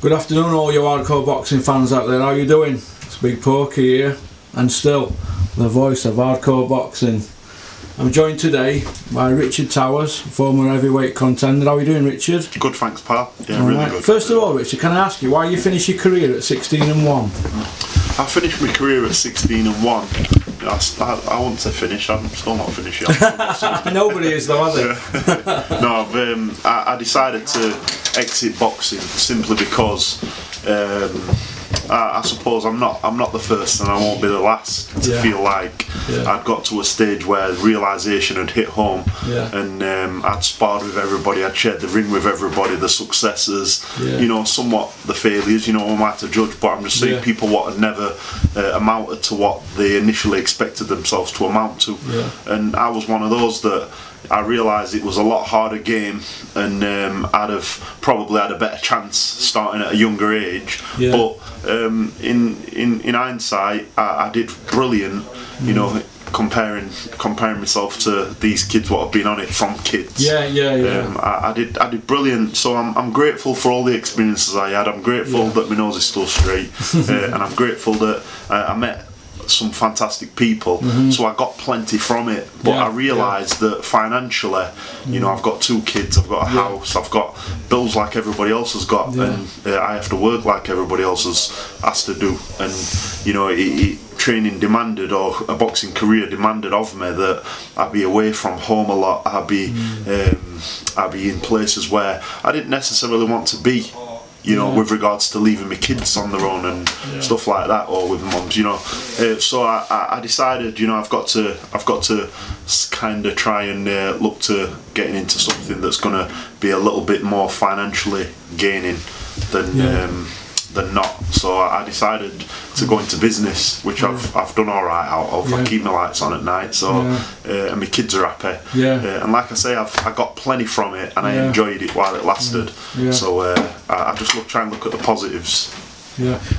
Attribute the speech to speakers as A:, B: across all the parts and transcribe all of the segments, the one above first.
A: Good afternoon all you hardcore boxing fans out there, how you doing? It's Big Porky here, and still the voice of hardcore boxing. I'm joined today by Richard Towers, former heavyweight contender. How are you doing, Richard?
B: Good, thanks pal. Yeah, really good.
A: First of all, Richard, can I ask you why you finished your career at 16-1?
B: I finished my career at 16-1. I want to finish. I'm still not finished yet.
A: Nobody is though, are they?
B: No, I decided to exit boxing simply because I suppose I'm not the first and I won't be the last to feel like I'd got to a stage where realisation had hit home, and I'd sparred with everybody, I'd shared the ring with everybody, the successes, you know, somewhat the failures, you know, I'm out to judge, but I'm just saying people what had never amounted to what they initially expected themselves to amount to, and I was one of those that I realised it was a lot harder game, and I'd have probably had a better chance starting at a younger age. But in hindsight, I did brilliant. You know, comparing myself to these kids what have been on it from kids. I did brilliant. So I'm grateful for all the experiences I had. I'm grateful that my nose is still straight, and I'm grateful that I met some fantastic people, so I got plenty from it, but I realised that financially, you know, I've got 2 kids, I've got a house, I've got bills like everybody else has got, and I have to work like everybody else has to do, and you know, training demanded, or a boxing career demanded of me that I'd be away from home a lot, I'd be in places where I didn't necessarily want to be, you know, with regards to leaving my kids on their own and stuff like that, or with mums, you know. So I decided, you know, I've got to kind of try and look to getting into something that's going to be a little bit more financially gaining than not. So I decided to go into business, which I've done all right out of. I keep my lights on at night, so and my kids are happy. And like I say, I got plenty from it, and I enjoyed it while it lasted. So I just try and look at the positives.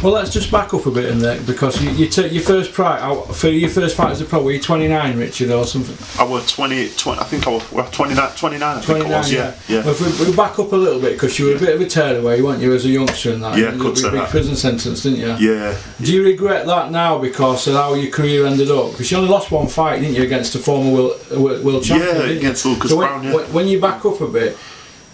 A: Well, let's just back up a bit in there, because you took your first fight as a pro. Were you 29, Richard, or something?
B: I was 20 I think I was 29 I think it was,
A: Well, if we back up a little bit, because you were a bit of a tearaway, weren't you, as a youngster and that?
B: Could say
A: big
B: that.
A: Prison sentence, didn't you?
B: Do
A: you regret that now because of how your career ended up? Because you only lost one fight, didn't you, against a former world champion?
B: Against Lucas Brown.
A: When you back up a bit,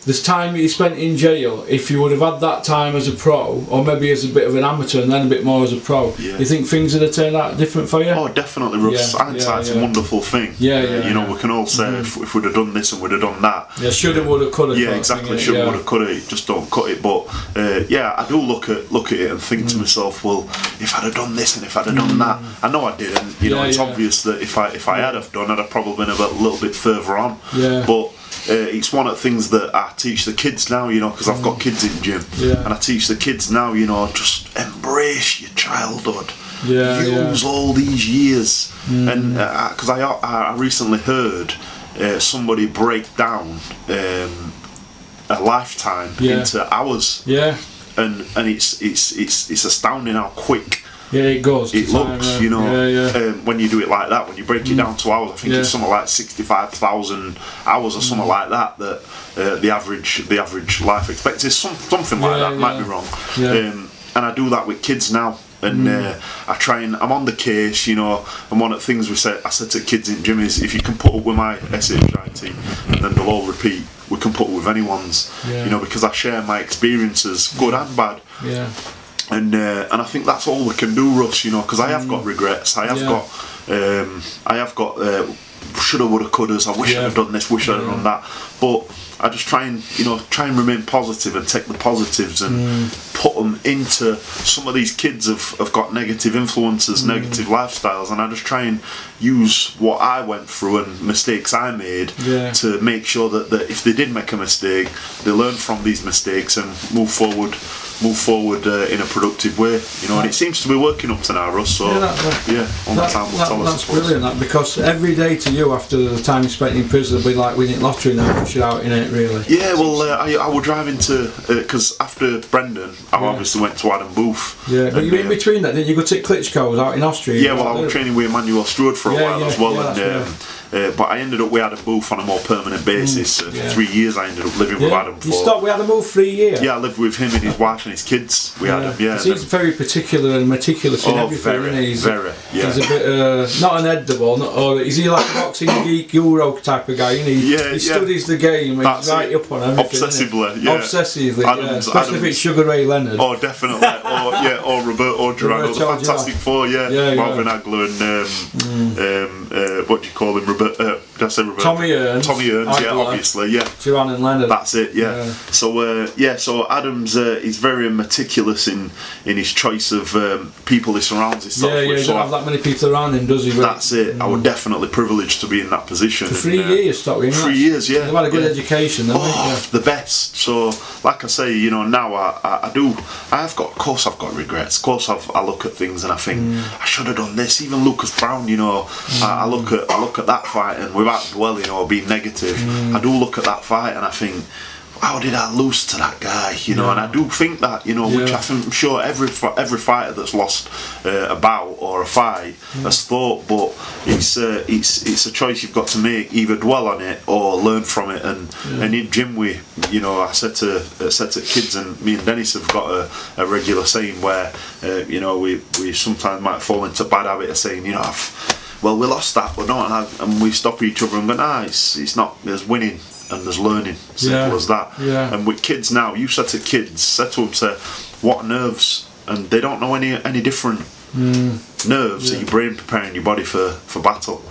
A: this time you spent in jail, if you would have had that time as a pro, or maybe as a bit of an amateur and then a bit more as a pro, you think things would have turned out different for you?
B: Oh, definitely, Russ. Hindsight's a wonderful thing. You know, we can all say if we'd have done this and we'd have done that.
A: Shoulda, woulda, coulda.
B: Exactly. Shoulda, woulda, coulda. Just don't cut it. But I do look at it and think to myself, well, if I'd have done this and if I'd have done that, I know I didn't. You know, it's obvious that if I had have done, I'd have probably been a little bit further on. But it's one of the things that I teach the kids now, you know, because I've got kids in the gym, and I teach the kids now, you know, just embrace your childhood, use all these years, and because I recently heard somebody break down a lifetime into hours, and it's astounding how quick
A: it goes.
B: It looks, you know, when you do it like that, when you break it down to hours, I think it's something like 65,000 hours or something like that. That the average life expectancy is something like that. Might be wrong. And I do that with kids now, and I try and I'm on the case, you know. And one of the things I said to kids in gym is, if you can put up with my SHIT, and then they'll all repeat, we can put up with anyone's, you know, because I share my experiences, good and bad. And I think that's all we can do, Russ, you know, because I have got regrets. I have got shoulda, woulda, couldas. I wish I'd have done this, wish I'd have done that. But I just try and remain positive and take the positives and put them into. Some of these kids have got negative influences, negative lifestyles, and I just try and use what I went through and mistakes I made to make sure that if they did make a mistake, they learn from these mistakes and move forward move forward in a productive way, you know, and it seems to be working up to now, Russ. So
A: that's brilliant. That, because every day to you after the time you spent in prison will be like winning lottery now, because you're out in it, really.
B: Yeah, well, I would drive into because after Brendan, I obviously went to Adam Booth.
A: Yeah, but you in between that, didn't you go to Klitschko's out in Austria?
B: Yeah, well, I was training with Emmanuel Strude for a while as well, but I ended up with Adam Booth on a more permanent basis. For 3 years, I ended up living with Adam.
A: You stopped with Adam Booth 3 years?
B: Yeah, I lived with him and his wife and his kids. We had him,
A: he's very particular and meticulous in everything, isn't he? He's a bit, not an edible, or is he like a boxing geek, Euro type of guy, isn't he? He studies the game, and he's right up on everything. Obsessively, especially if it's Sugar Ray Leonard.
B: Oh, definitely. or Roberto Durango, the Fantastic Four, Marvin Hagler and, what do you call him, did I say Roberto?
A: Tommy Earns,
B: obviously,
A: Duran and Leonard.
B: That's it, So Adam's he's very meticulous in his choice of people he surrounds himself with.
A: He doesn't have that many people around him, does he?
B: That's it. I was definitely privileged to be in that position.
A: For 3 years, stop him.
B: 3 years, yeah.
A: You've had a good education, then,
B: the best. So, like I say, you know, now I've got regrets. Of course, I look at things and I think I should have done this. Even Lucas Brown, you know, I look at that fight, and without dwelling or being negative, I do look at that fight and I think, how did I lose to that guy? You know, and I do think that, you know, which I'm sure every fighter that's lost a bout or a fight has thought, but it's a choice you've got to make, either dwell on it or learn from it. And in gym, I said to kids, and me and Dennis have got a regular saying where you know, we sometimes might fall into bad habit of saying, you know, we lost that, but not, and we stop each other and go, it's not, there's winning and there's learning, simple as that. And with kids now, you said to them, what nerves, and they don't know any different nerves that your brain preparing your body for battle.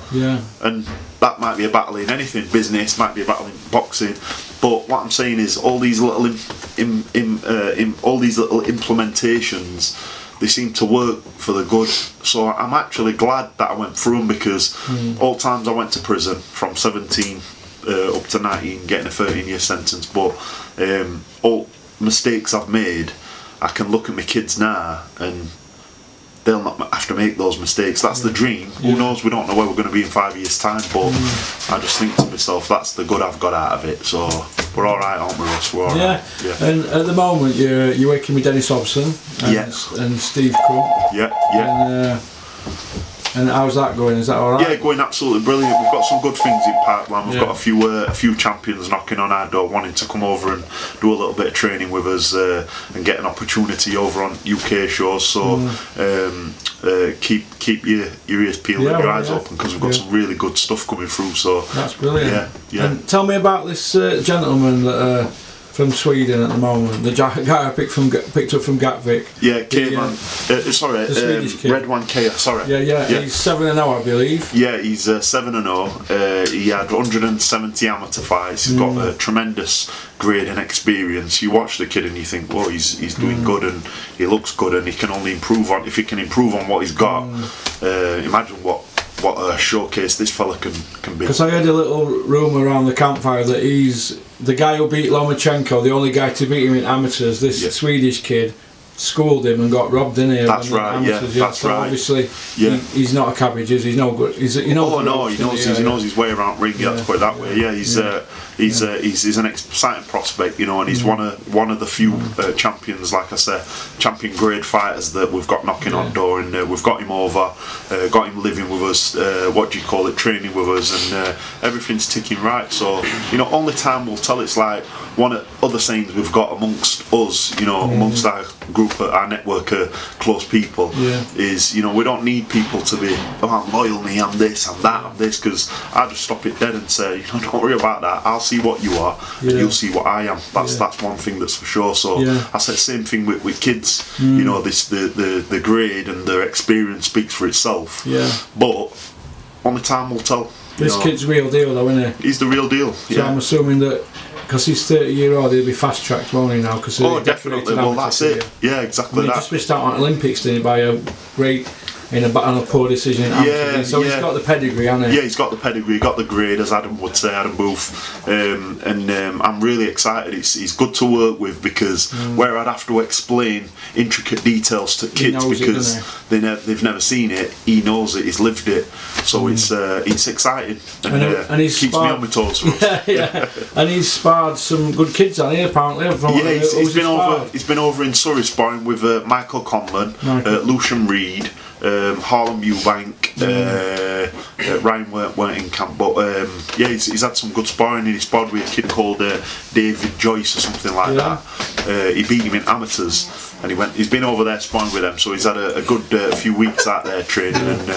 B: And that might be a battle in anything, business, might be a battle in boxing, but what I'm saying is all these little implementations, they seem to work for the good. So I'm actually glad that I went through them, because all times I went to prison from 17 up to 19, getting a 13-year sentence, but all mistakes I've made, I can look at my kids now and they'll not have to make those mistakes. That's the dream. Who knows, we don't know where we're going to be in 5 years time, but I just think to myself, that's the good I've got out of it. So we're alright, aren't we, Ross? We're alright.
A: And at the moment you're working with Dennis Hobson and Steve Crump. And how's that going? Is that alright?
B: Yeah, going absolutely brilliant. We've got some good things in pipeline. We've got a few champions knocking on our door, wanting to come over and do a little bit of training with us and get an opportunity over on UK shows. So keep your ears peeled and your eyes open, because we've got some really good stuff coming through. So
A: that's brilliant. And tell me about this gentleman that from Sweden at the moment, the guy I picked up from Gatwick.
B: The Swedish kid. Redwan K. Sorry.
A: He's 7-0, I believe.
B: Yeah, he's 7-0. He had 170 amateur fights. He's got a tremendous grade and experience. You watch the kid and you think, well, he's doing good, and he looks good, and he can only improve on. If he can improve on what he's got, imagine what a showcase this fella can be.
A: Because I heard a little rumour around the campfire that he's the guy who beat Lomachenko, the only guy to beat him in amateurs. This Swedish kid schooled him and got robbed in here.
B: That's right. That's right.
A: Obviously, he's not a cabbage. He's no good. He knows
B: his way around ring. You have to put it that way. He's an exciting prospect, you know, and he's one of the few champions, like I said, champion grade fighters that we've got knocking on door, and we've got him over, got him living with us, training with us, and everything's ticking right. So, you know, only time will tell. It's like one of other sayings we've got amongst us, you know, amongst our group, our network of close people, is, you know, we don't need people to be, oh, I'm loyal, me, I'm this, I'm that, I'm this, because I just stop it dead and say, you know, don't worry about that. I'll see what you are, and you'll see what I am. That's one thing that's for sure. So I said same thing with kids. You know, the grade and their experience speaks for itself. But only time will tell.
A: This kid's real deal, though, isn't he?
B: He's the real deal.
A: So I'm assuming that because he's 30-year-old, he'll be fast tracked, won't he now?
B: Definitely. Well, that's it. Yeah, exactly.
A: He just missed out on Olympics, didn't he, by a great on a poor decision in Amsterdam. So he's got the pedigree, hasn't he?
B: Yeah, he's got the pedigree, got the grade, as Adam would say, Adam Booth. I'm really excited. He's good to work with, because where I'd have to explain intricate details to kids because they've never seen it, he knows it, he's lived it. So it's exciting, and he's keeps me on my toes.
A: And he's sparred some good kids on here apparently.
B: He's been over in Surrey sparring with Michael Conlon, Lucian Reed, Harlem Eubank, Ryan weren't in camp, but he's had some good sparring. He sparred with a kid called David Joyce or something like that. He beat him in amateurs, and he's been over there sparring with them. So he's had a good few weeks out there training, and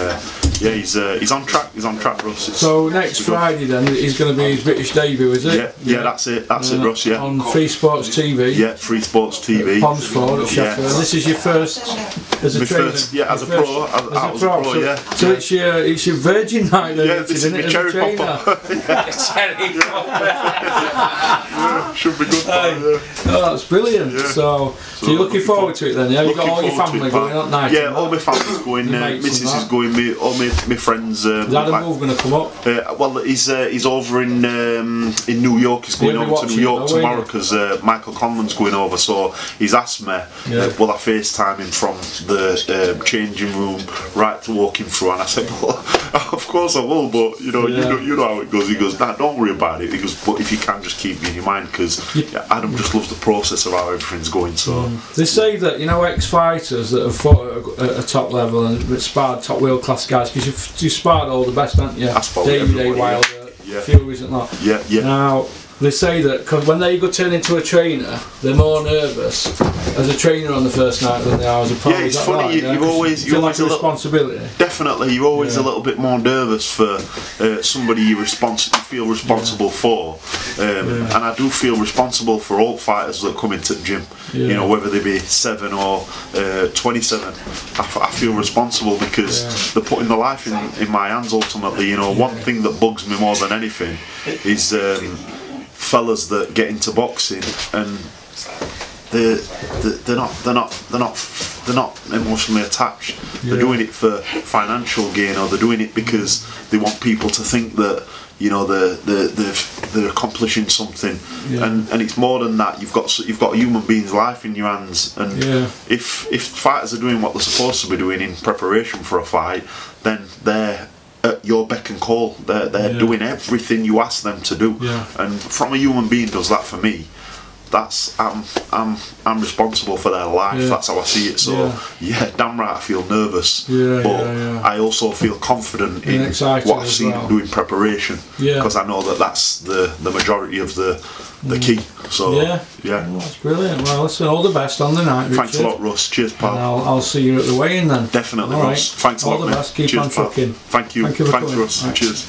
B: he's on track. He's on track, Russ.
A: So next Friday then he's going to be his British debut, is it?
B: Yeah, that's it, Russ. Yeah,
A: on Free Sports TV.
B: Yeah, Free Sports TV.
A: Ponsford at Sheffield. And this is your first as a trainer.
B: As a pro.
A: So it's your virgin night then,
B: this is my cherry popper. Should be good.
A: Oh, that's brilliant. So you're looking forward to it then? Yeah, you've got all your family going that night.
B: Yeah, all my family's going. Mrs is going. All my friends.
A: Is Adam Booth going to come up?
B: Well, he's over in New York. He's going over to New York tomorrow because Michael Conlon's going over. So he's asked me, will I FaceTime him from the changing room right to walking through? And I said, well, of course I will, but you know how it goes. He goes, nah, don't worry about it. He goes, but if you can, just keep me in your mind, because Adam just loves the process of how everything's going. So
A: they say that ex-fighters that have fought at a top level and sparred top world class guys, because you sparred all the best, haven't you? David A. Wilder, Fury, isn't that?
B: Yeah.
A: Now they say that cause when they go turn into a trainer, they're more nervous as a trainer on the first night than they are as a pro.
B: Yeah, it's funny.
A: Right,
B: You always
A: feel like a responsibility.
B: Definitely, you're always a little bit more nervous for somebody you feel responsible for, and I do feel responsible for all fighters that come into the gym. You know, whether they be 7 or 27, I feel responsible because they're putting their life in my hands ultimately. You know, one thing that bugs me more than anything is fellas that get into boxing and they're not emotionally attached. They're doing it for financial gain, or they're doing it because they want people to think that they're accomplishing something, and it's more than that. You've got a human being's life in your hands, and if fighters are doing what they're supposed to be doing in preparation for a fight, then they're at your beck and call. They're doing everything you ask them to do, and from a human being does that for me, that's I'm responsible for their life. That's how I see it. So damn right I feel nervous, but I also feel confident in what I've seen them do in preparation, because I know that that's the majority of the key. So
A: well, that's brilliant. Well, listen, all the best on the night, Richard.
B: Thanks a lot, Russ. Cheers, pal.
A: And I'll see you at the weigh-in then.
B: Definitely, Russ. Thanks a lot,
A: all the best. Keep on trucking.
B: Thank you. Thanks, Russ. Cheers.